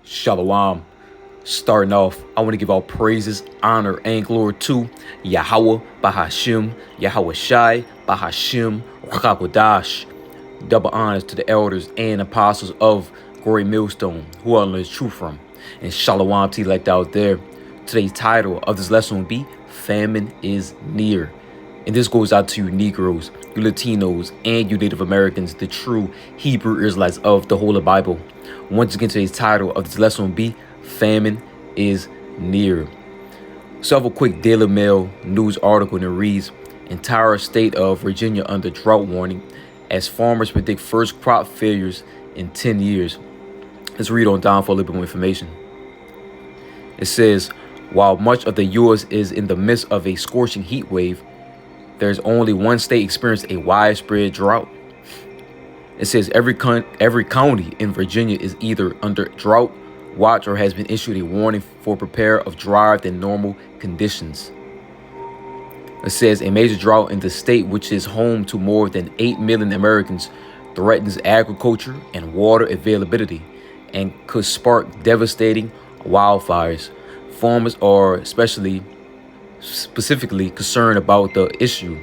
Shalom. Starting off, I want to give all praises, honor, and glory to Yahweh Bahashim, Yahweh Shai Bahashim, Rakakodash. Double honors to the elders and apostles of Glory Millstone, who are learning truth from. And Shalom to you like out there. Today's title of this lesson will be Famine is Near. And this goes out to you Negroes, you Latinos, and you Native Americans, the true Hebrew Israelites of the Holy Bible. Once again, today's title of this lesson will be Famine is Near. So I have a quick Daily Mail news article, and it reads, entire state of Virginia under drought warning as farmers predict first crop failures in 10 years. Let's read on down for a little bit more information. It says, while much of the U.S. is in the midst of a scorching heat wave, there's only one state experiencing a widespread drought. It says every county in Virginia is either under drought watch or has been issued a warning for prepare of drier than normal conditions. It says a major drought in the state, which is home to more than 8 million Americans, threatens agriculture and water availability and could spark devastating wildfires. Farmers are specifically concerned about the issue,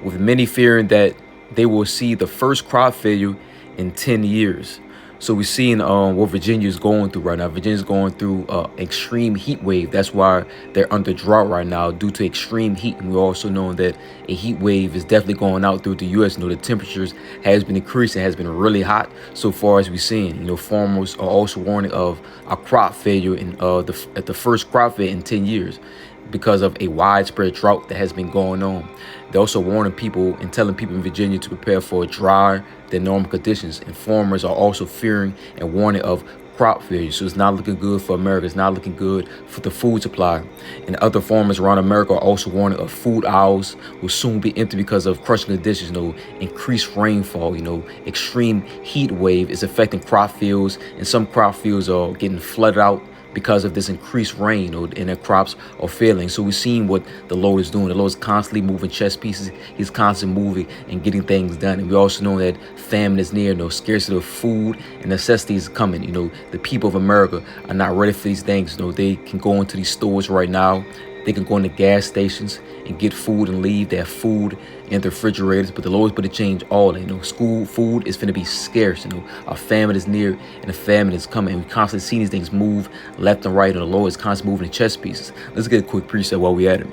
with many fearing that they will see the first crop failure in 10 years. So we're seeing what Virginia is going through right now. Virginia is going through extreme heat wave. That's why they're under drought right now due to extreme heat. And we also know that a heat wave is definitely going out through the U.S. The temperatures has been increasing, has been really hot so far as we're seeing. Farmers are also warning of a crop failure at the first crop failure in 10 years. Because of a widespread drought that has been going on. They're also warning people and telling people in Virginia to prepare for drier than normal conditions. And farmers are also fearing and warning of crop failure. So it's not looking good for America. It's not looking good for the food supply. And other farmers around America are also warning of food aisles will soon be empty because of crushing conditions, increased rainfall, extreme heat wave is affecting crop fields, and some crop fields are getting flooded out because of this increased rain, and their crops are failing. So we're seeing what the Lord is doing. The Lord is constantly moving chess pieces. He's constantly moving and getting things done. And we also know that famine is near. Scarcity of food and necessities is coming. The people of America are not ready for these things. They can go into these stores right now. They can go into gas stations and get food and leave. They have food in the refrigerators, but the Lord's going to change all that. School food is going to be scarce. Our famine is near and the famine is coming. And we constantly see these things move left and right, and the Lord is constantly moving the chess pieces. Let's get a quick precept while we're at it.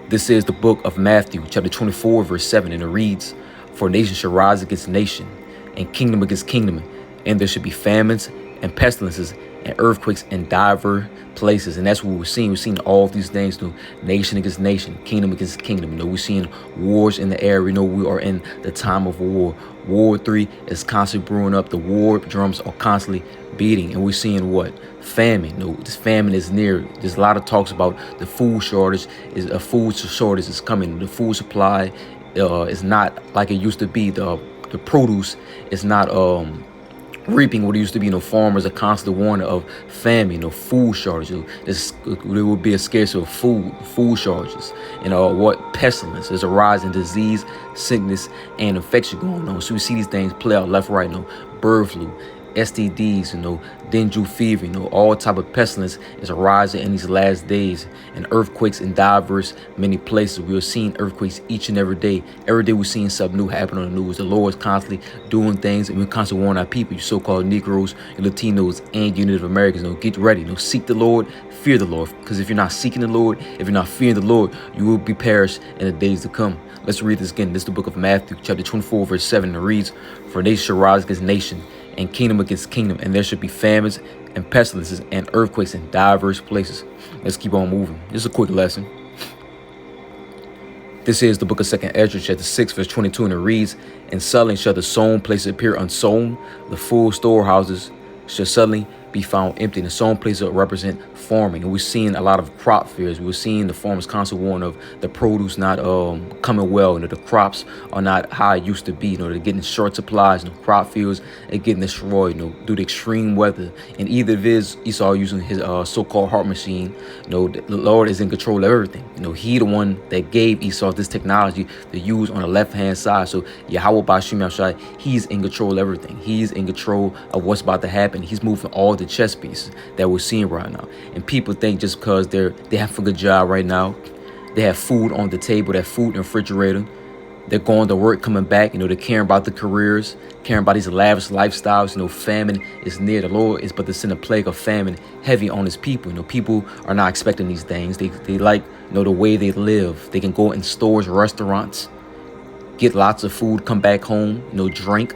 This is the book of Matthew, chapter 24, verse 7, and it reads, for nation shall rise against nation, and kingdom against kingdom, and there should be famines and pestilences and earthquakes in diverse places. And that's what we're seeing. We're seeing all of these things, nation against nation, kingdom against kingdom. We're seeing wars in the air. We are in the time of war. War 3 is constantly brewing up. The war drums are constantly beating. And we're seeing what? Famine. This famine is near. There's a lot of talks about the food shortage. A food shortage is coming. The food supply is not like it used to be. The produce is not reaping what it used to be. Farmers are constantly warning of famine, food shortages. There will be a scarcity of food shortages, and what pestilence. There's a rise in disease, sickness, and infection going on. So we see these things play out left, right. Bird flu, STDs, dengue fever, all type of pestilence is arising in these last days, and earthquakes in diverse many places. We are seeing earthquakes each and every day. Every day we're seeing something new happen on the news. The Lord is constantly doing things, and we're constantly warning our people, you so-called Negroes, you Latinos, and you Native Americans, get ready. Seek the Lord, fear the Lord, because if you're not seeking the Lord, if you're not fearing the Lord, you will be perished in the days to come. Let's read this again. This is the book of Matthew, chapter 24, verse 7, and it reads, for nation shall rise against nation, and kingdom against kingdom, and there should be famines and pestilences and earthquakes in diverse places. Let's keep on moving. This is a quick lesson. This is the book of 2 Ezra, chapter 6, verse 22, and it reads, and suddenly shall the sown places appear unsown, the full storehouses shall suddenly be found empty. And some places represent farming. And we're seeing a lot of crop failures. We're seeing the farmers constantly warn of the produce not coming well. The crops are not how it used to be. They're getting short supplies. Crop fields are getting destroyed. Due to extreme weather. And either of his Esau using his so-called heart machine. The Lord is in control of everything. He the one that gave Esau this technology to use on the left-hand side. So Yahweh Bashim Yahshai, he's in control of everything. He's in control of what's about to happen. He's moving all the chess pieces that we're seeing right now. And people think just because they have a good job right now, they have food on the table, that food in the refrigerator, they're going to work, coming back, they're caring about the careers, caring about these lavish lifestyles. Famine is near. The Lord is but to send a plague of famine heavy on his people. People are not expecting these things. They like, the way they live. They can go in stores, restaurants, get lots of food, come back home, drink.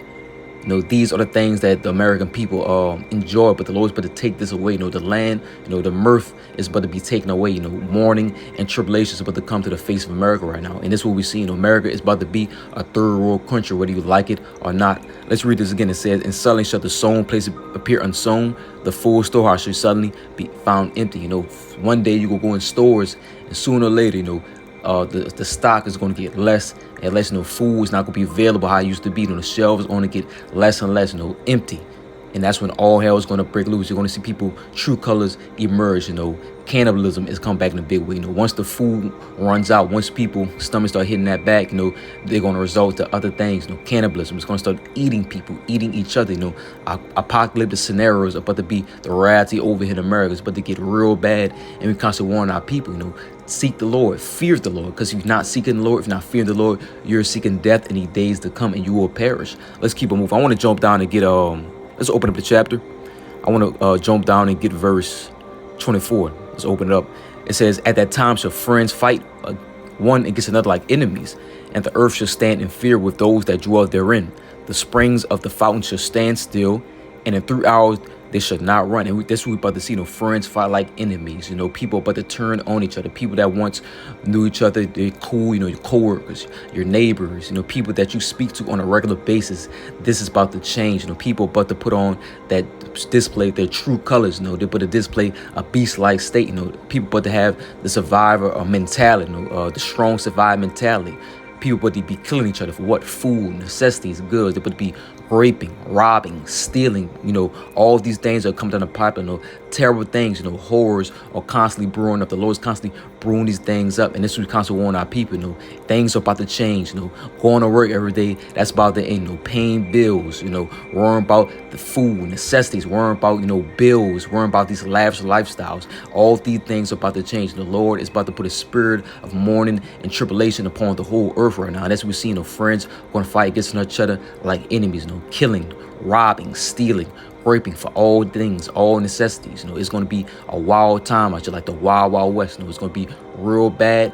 These are the things that the American people enjoy, but the Lord's but to take this away. The land, the mirth is but to be taken away. Mourning and tribulation is about to come to the face of America right now. And this is what we see. America is about to be a third world country, whether you like it or not. Let's read this again. It says, and suddenly shall the sown place appear unsown. The full storehouse shall suddenly be found empty. One day you will go in stores, and sooner or later, the stock is going to get less and less. Food is not going to be available how it used to be. The shelves are going to get less and less, empty. And that's when all hell is going to break loose. You're going to see people, true colors emerge. Cannibalism is come back in a big way. Once the food runs out, once people stomachs start hitting that back, they're going to result to other things. Cannibalism is going to start eating people, eating each other. Apocalyptic scenarios are about to be the reality over here in America. It's about to get real bad, and we constantly warn our people. Seek the Lord, fear the Lord, because if you're not seeking the Lord, if you're not fearing the Lord, you're seeking death in the days to come, and you will perish. Let's keep on moving. I want to jump down and get let's open up the chapter. I want to jump down and get verse 24. Let's open it up. It says, at that time shall friends fight one against another like enemies, and the earth shall stand in fear with those that dwell therein. The springs of the fountain shall stand still, and in 3 hours they should not run. And this is what we're about to see. Friends fight like enemies. People about to turn on each other. People that once knew each other, they're cool. Your coworkers, your neighbors. People that you speak to on a regular basis. This is about to change. People about to put on that display their true colors. They're about to display a beast-like state. People about to have the survivor mentality. The strong survive mentality. People about to be killing each other for what? Food, necessities, goods. They're about to be raping, robbing, stealing, all these things that come down the pipeline, terrible things, horrors are constantly brewing up. The Lord's constantly brewing these things up, and this is constantly warning our people, things are about to change, going to work every day, that's about to end, paying bills, worrying about the food, necessities, worrying about, bills, worrying about these lavish lifestyles. All these things are about to change. The Lord is about to put a spirit of mourning and tribulation upon the whole earth right now. And that's what we see, friends going to fight against each other like enemies, killing, robbing, stealing, raping for all things, all necessities. It's going to be a wild time out here, like the wild, wild west. It's going to be real bad,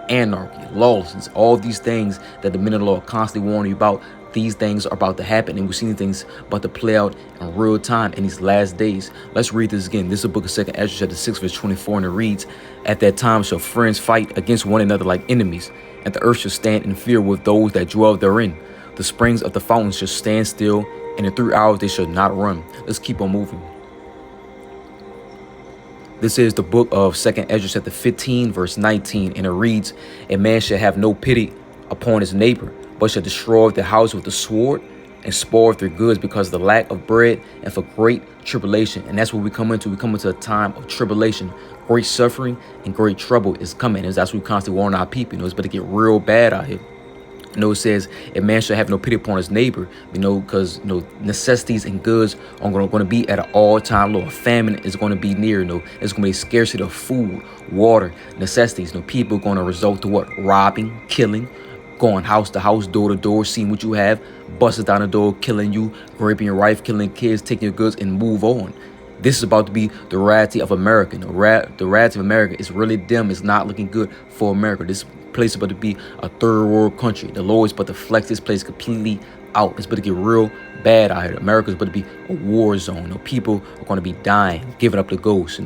anarchy, lawlessness, all these things that the men of the law are constantly warning you about. These things are about to happen, and we're seeing things about to play out in real time in these last days. Let's read this again. This is the book of 2 Ezra, chapter 6, verse 24, and it reads, at that time shall friends fight against one another like enemies, and the earth shall stand in fear with those that dwell therein. The springs of the fountains shall stand still, and in 3 hours they shall not run. Let's keep on moving. This is the book of 2 Ezra, chapter 15, verse 19, and it reads, a man shall have no pity upon his neighbor, but shall destroy the house with the sword, and spoil their goods because of the lack of bread and for great tribulation. And that's what we come into. We come into a time of tribulation. Great suffering and great trouble is coming. And that's what we constantly warn our people. It's about to get real bad out here. It says a man shall have no pity upon his neighbor, because necessities and goods are going to be at an all-time low. Famine is going to be near. There's going to be a scarcity of food, water, necessities. People are going to result to what? Robbing, killing, going house to house, door to door, seeing what you have, busting down the door, killing you, raping your wife, killing kids, taking your goods, and move on. This is about to be the reality of America. The reality of America is really dim. It's not looking good for America. This place is about to be a third world country. The Lord is about to flex this place completely out. It's about to get real bad out here. America is about to be a war zone. People are going to be dying, giving up the ghost,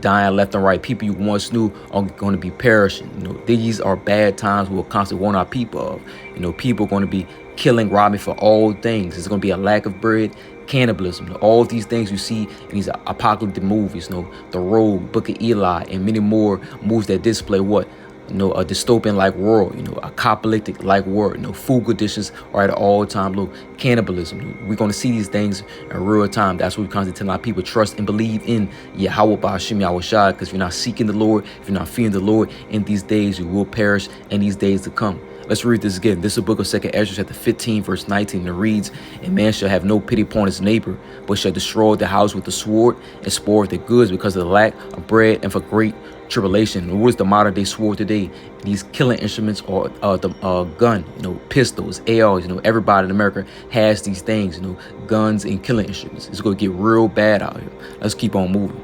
dying left and right. People you once knew are going to be perishing. These are bad times we will constantly warn our people of. People are going to be killing, robbing for all things. There's going to be a lack of bread cannibalism. All of these things you see in these apocalyptic movies, The Road, Book of Eli, and many more movies that display what? A dystopian-like world, a apocalyptic-like world. Food conditions are at an all-time low. Cannibalism. We're going to see these things in real time. That's what we constantly tell our people: trust and believe in Yahweh Ba'Hashem Yahweh Shai. Because if you're not seeking the Lord, if you're not fearing the Lord, in these days you will perish in these days to come. Let's read this again. This is the book of 2 Ezra, chapter 15, verse 19. And it reads, "And man shall have no pity upon his neighbor, but shall destroy the house with the sword and spoil the goods because of the lack of bread and for great tribulation." And what is the modern day sword today? These killing instruments, or the gun, pistols, ARs. Everybody in America has these things, guns and killing instruments. It's going to get real bad out here. Let's keep on moving.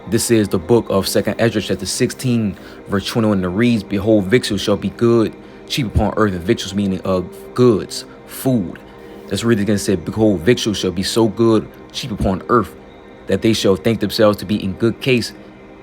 This is the book of 2 Ezra, chapter 16, verse 21. And it reads, "Behold, victuals shall be good, cheap upon earth." And victuals meaning goods, food. Let's read it again. It said, "Behold, victuals shall be so good, cheap upon earth, that they shall think themselves to be in good case,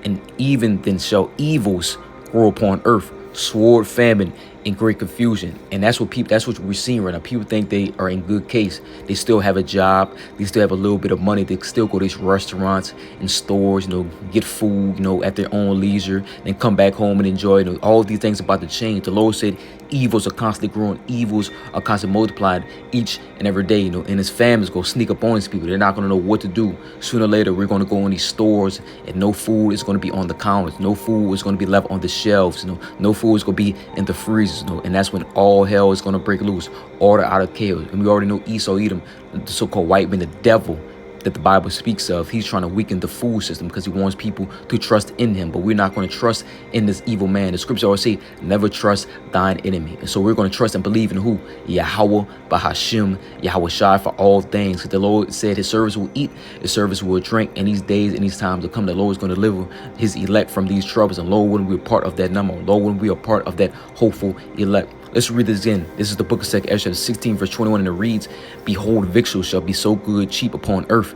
and even then shall evils grow upon earth, sword, famine, and great confusion." And that's what we're seeing right now. People think they are in good case. They still have a job. They still have a little bit of money. They still go to these restaurants and stores, get food, at their own leisure, and come back home and enjoy. All these things about to change. The Lord said evils are constantly growing. Evils are constantly multiplied each and every day, and his famines go sneak up on these people. They're not going to know what to do. Sooner or later, we're going to go in these stores, and no food is going to be on the counters. No food is going to be left on the shelves. No food is going to be in the freezers. And that's when all hell is going to break loose. Order out of chaos. And we already know Esau, Edom, the so-called white man, the devil that the Bible speaks of. He's trying to weaken the food system because he wants people to trust in him. But we're not going to trust in this evil man. The scripture always say, "Never trust thine enemy." And so we're going to trust and believe in who? Yahweh Ba'Hashem Yahweh Shai for all things. Because the Lord said his servants will eat, his servants will drink. In these days, in these times to come, the Lord is going to deliver his elect from these troubles. And Lord, when we're part of that number, Lord, when we are part of that hopeful elect. Let's read this again. This is the book of 2 Ezra, 16, verse 21, and it reads, "Behold, victuals shall be so good, cheap upon earth,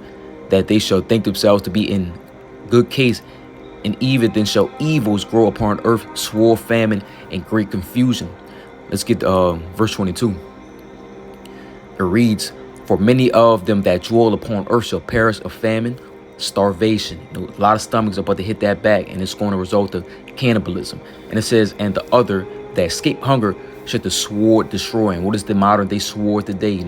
that they shall think themselves to be in good case, and even then shall evils grow upon earth, sword, famine, and great confusion." Let's get verse 22. It reads, "For many of them that dwell upon earth shall perish of famine, starvation." A lot of stomachs are about to hit that back, and it's going to result of cannibalism. And it says, "And the other that escape hunger should the sword destroy." And what is the modern day sword today?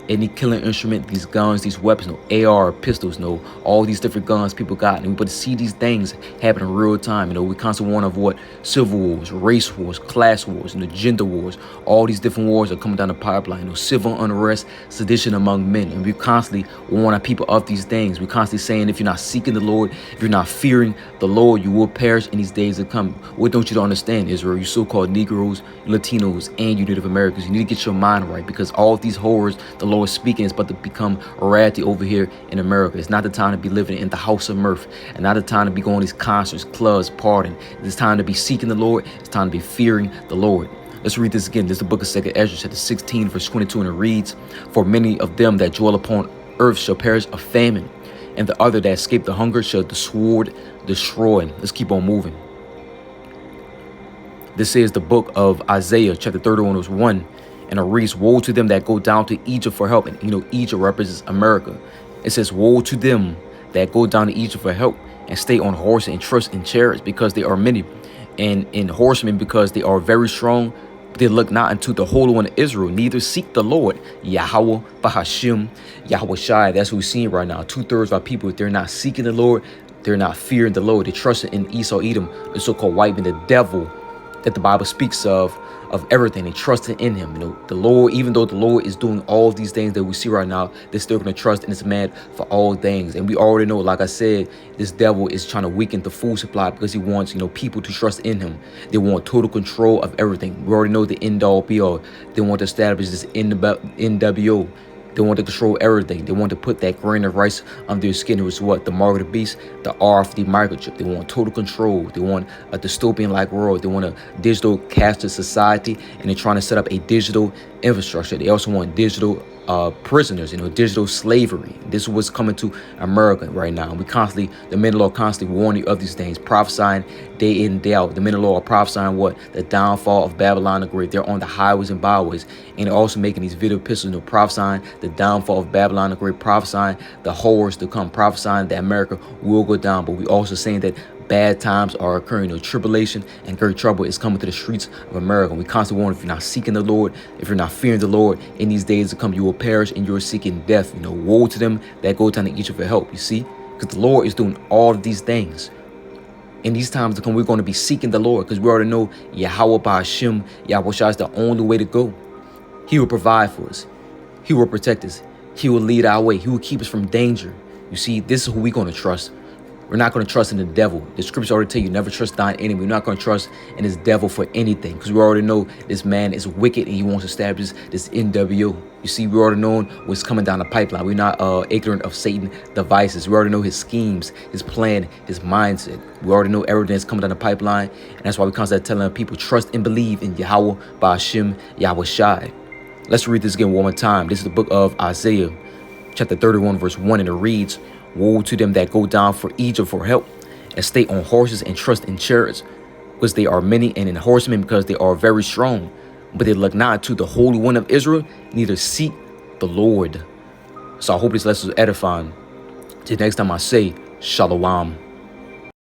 Any killing instrument, these guns, these weapons, AR, pistols, all these different guns people got. And we but to see these things happen in real time. We constantly warn of what? Civil wars, race wars, class wars, gender wars. All these different wars are coming down the pipeline. Civil unrest, sedition among men. And we constantly warn our people of these things. We're constantly saying, if you're not seeking the Lord, if you're not fearing the Lord, you will perish in these days to come. What don't you to understand, Israel? You so-called Negroes, Latinos, and you Native Americans, you need to get your mind right, because all of these horrors the Lord is speaking is about to become a reality over here in America. It's not the time to be living in the house of mirth, and not the time to be going to these concerts, clubs, partying. It's time to be seeking the Lord. It's time to be fearing the Lord. Let's read this again. This is the book of 2 Ezra, chapter 16, verse 22, and it reads, "For many of them that dwell upon earth shall perish of famine, and the other that escape the hunger shall the sword destroy." Let's keep on moving. This is the book of Isaiah, chapter 31, verse 1. And it reads, "Woe to them that go down to Egypt for help." And Egypt represents America. It says, "Woe to them that go down to Egypt for help, and stay on horses and trust in chariots, because they are many, and in horsemen, because they are very strong. They look not unto the Holy One of Israel, neither seek the Lord, Yahweh Ba'Hashem Yahweh Shai." That's what we're seeing right now. 2/3 of our people, they're not seeking the Lord. They're not fearing the Lord. They're trusting in Esau, Edom, the so-called white man, the devil that the Bible speaks of everything. They trusted in him. The Lord, even though the Lord is doing all these things that we see right now, they're still going to trust in this man for all things. And we already know, like I said, this devil is trying to weaken the food supply because he wants, people to trust in him. They want total control of everything. We already know the end all be all. They want to establish this NWO. They want to control everything. They want to put that grain of rice under your skin. It was what? The mark of the beast, the RFD microchip. They want total control. They want a dystopian-like world. They want a digital cashless society, and they're trying to set up a digital infrastructure. They also want digital prisoners, digital slavery. This is what's coming to America right now. The men of law constantly warning you of these things, prophesying day in, day out. The men of law are prophesying what? The downfall of Babylon the Great. They're on the highways and byways, and they're also making these video epistles, prophesying the downfall of Babylon the Great, prophesying the horrors to come, prophesying that America will go down. But we also saying that bad times are occurring. Tribulation and great trouble is coming to the streets of America. We constantly warn, if you're not seeking the Lord, if you're not fearing the Lord, in these days to come, you will perish and you are seeking death. Woe to them that go down to Egypt for help. You see, because the Lord is doing all of these things. In these times to come, we're going to be seeking the Lord, because we already know Yahweh Ba'Hashem, Yahweh Shai is the only way to go. He will provide for us. He will protect us. He will lead our way. He will keep us from danger. You see, this is who we're going to trust. We're not going to trust in the devil. The scriptures already tell you, never trust thine enemy. We're not going to trust in this devil for anything, because we already know this man is wicked and he wants to establish this NWO. You see, we already know what's coming down the pipeline. We're not ignorant of Satan's devices. We already know his schemes, his plan, his mindset. We already know everything that's coming down the pipeline. And that's why we constantly telling people, trust and believe in Yahweh Ba'Hashem, Yahweh Shai. Let's read this again one more time. This is the book of Isaiah, chapter 31, verse 1, and it reads, woe to them that go down for Egypt for help, and stay on horses and trust in chariots, because they are many, and in horsemen, because they are very strong. But they look not to the Holy One of Israel, neither seek the Lord. So I hope this lesson is edifying. Till next time I say, Shalom.